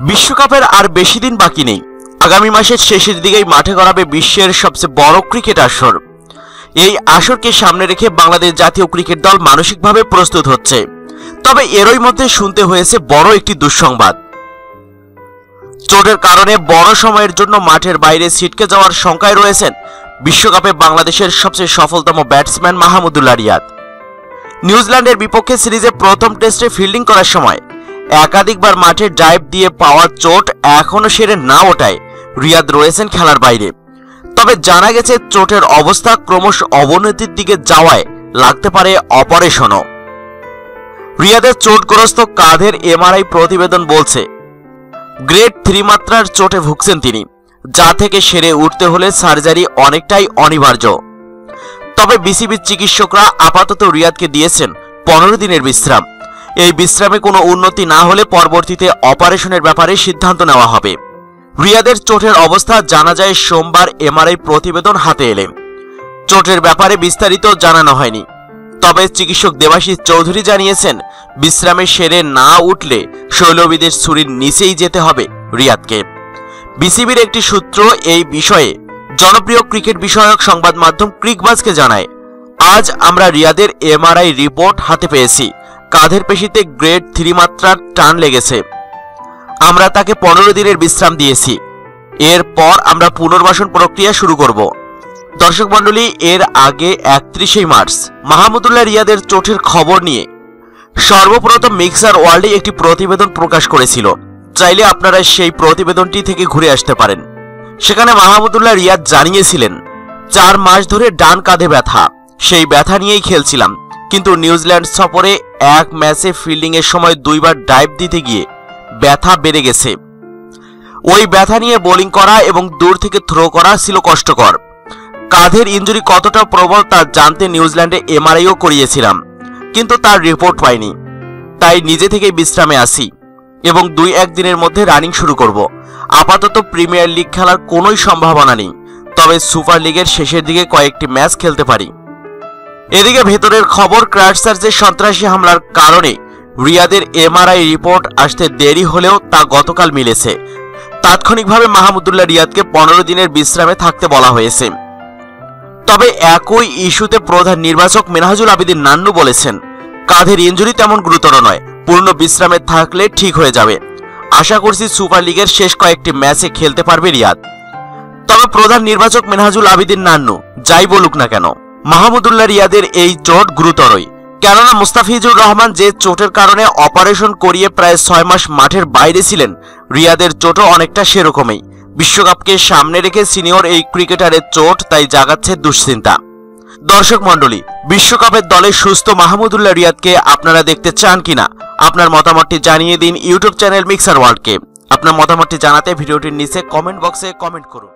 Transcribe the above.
বিশ্বকাপের আর বেশি দিন বাকি নেই। আগামী মাসের শেষের দিকেই মাঠে গড়াবে বিশ্বের সবচেয়ে বড় ক্রিকেট আসর। এই আসরকে সামনে রেখে বাংলাদেশ জাতীয় ক্রিকেট দল মানসিকভাবে প্রস্তুত হচ্ছে। তবে এরই মধ্যে শুনতে হয়েছে বড় একটি দুঃসংবাদ। চোটের কারণে বড় সময়ের জন্য মাঠের বাইরে ছিটকে যাওয়ার শঙ্কায় রয়েছেন বিশ্বকাপে বাংলাদেশের সবচেয়ে সফলতম ব্যাটসম্যান মাহমুদুল্লাহ রিয়াদ। নিউজিল্যান্ডের বিপক্ষে সিরিজে প্রথম টেস্টে ফিল্ডিং করার সময় একাধিকবার মাঠে ড্রাইভ দিয়ে পাওয়া চোট এখনো সেরে না ওঠায় রিয়াদ রয়েছেন খেলার বাইরে। তবে জানা গেছে চোটের অবস্থা ক্রমশ অবনতির দিকে যাওয়ায় লাগতে পারে অপারেশনও। রিয়াদের চোটগ্রস্ত কাঁধের এমআরআই প্রতিবেদন বলছে গ্রেড 3 মাত্রার চোটে ভুগছেন তিনি, যা থেকে সেরে উঠতে হলে সার্জারি অনেকটাই অনিবার্য। তবে বিসিবির চিকিৎসকরা আপাতত রিয়াদকে দিয়েছেন 15 দিনের বিশ্রাম। এই বিশ্রামে কোনো উন্নতি না হলে পরবর্তীতে অপারেশনের ব্যাপারে সিদ্ধান্ত নেওয়া হবে। রিয়াদের চোটের অবস্থা জানা যায় সোমবার এমআরআই প্রতিবেদন হাতে এলে। চোটের ব্যাপারে বিস্তারিত জানানো হয়নি। তবে চিকিৎসক দেবাশিস চৌধুরী জানিয়েছেন বিশ্রামে সেরে না উঠলে শৈলবিদের ছুরির নিচেই যেতে হবে রিয়াদকে। বিসিবির একটি সূত্র এই বিষয়ে জনপ্রিয় ক্রিকেট বিষয়ক সংবাদ মাধ্যম ক্রিকবাজকে জানায়, আজ আমরা রিয়াদের এমআরআই রিপোর্ট হাতে পেয়েছি। কাঁধের পেশিতে গ্রেড 3 মাত্রার টান লেগেছে। আমরা তাকে 15 দিনের বিশ্রাম দিয়েছি। এরপর আমরা পুনর্বাসন প্রক্রিয়া শুরু করব। দর্শক মণ্ডলী, এর আগে 31 মার্চ মাহমুদুল্লাহ রিয়াদের চোটের খবর নিয়ে সর্বপ্রথম মিক্সার ওয়ার্ল্ডে একটি প্রতিবেদন প্রকাশ করেছিল। চাইলে আপনারা সেই প্রতিবেদনটি থেকে ঘুরে আসতে পারেন। সেখানে মাহমুদুল্লাহ রিয়াদ জানিয়েছিলেন 4 মাস ধরে ডান কাঁধে ব্যথা, সেই ব্যথা নিয়েই খেলছিলাম। কিন্তু নিউজিল্যান্ড সফরে এক ম্যাচে ফিল্ডিং এর সময় 2 বার ডাইভ দিতে গিয়ে ব্যথা বেড়ে গেছে। ওই ব্যথা নিয়ে বোলিং করা এবং দূর থেকে থ্রো করা ছিল কষ্টকর। কাঁধের ইনজুরি কতটা প্রবল তা জানতে নিউজিল্যান্ডে এমআরআইও করিয়েছিলাম, কিন্তু তার রিপোর্ট পাইনি। তাই নিজে থেকেই বিশ্রামে আসি এবং 2-1 দিনের মধ্যে রানিং শুরু করব। আপাতত প্রিমিয়ার লিগ খেলার কোনোই সম্ভাবনা নেই, তবে সুপার লিগের শেষের দিকে কয়েকটি ম্যাচ খেলতে পারি। এদিকে ভেতরের খবর, ক্রাইস্টচার্চের সন্ত্রাসী হামলার কারণে রিয়াদের এমআরআই রিপোর্ট আসতে দেরি হলেও তা গতকাল মিলেছে। তাৎক্ষণিকভাবে মাহমুদুল্লাহ রিয়াদকে 15 দিনের বিশ্রামে থাকতে বলা হয়েছে। তবে একই ইস্যুতে প্রধান নির্বাচক মিনহাজুল আবেদীন নান্নু বলেছেন কাঁধের ইনজুরি তেমন গুরুতর নয়, পূর্ণ বিশ্রামে থাকলে ঠিক হয়ে যাবে। আশা করছি সুপার লিগের শেষ কয়েকটি ম্যাচে খেলতে পারবে রিয়াদ। তবে প্রধান নির্বাচক মিনহাজুল আবেদীন নান্নু যাই বলুক না কেন, মাহমুদুল্লাহ রিয়াদের এই চোট গুরুতরই। কেননা মুস্তাফিজুর রহমান যে চোটের কারণে অপারেশন করিয়ে প্রায় 6 মাস মাঠের বাইরে ছিলেন, রিয়াদের চোটও অনেকটা সেরকমই। বিশ্বকাপকে সামনে রেখে সিনিয়র এই ক্রিকেটারের চোট তাই জাগাচ্ছে দুশ্চিন্তা। দর্শক মণ্ডলী, বিশ্বকাপের দলে সুস্থ মাহমুদুল্লাহ রিয়াদকে আপনারা দেখতে চান কিনা আপনার মতামতটি জানিয়ে দিন ইউটিউব চ্যানেল মিক্সার ওয়ার্ল্ডকে। আপনার মতামতটি জানাতে ভিডিওটির নিচে কমেন্ট বক্সে কমেন্ট করুন।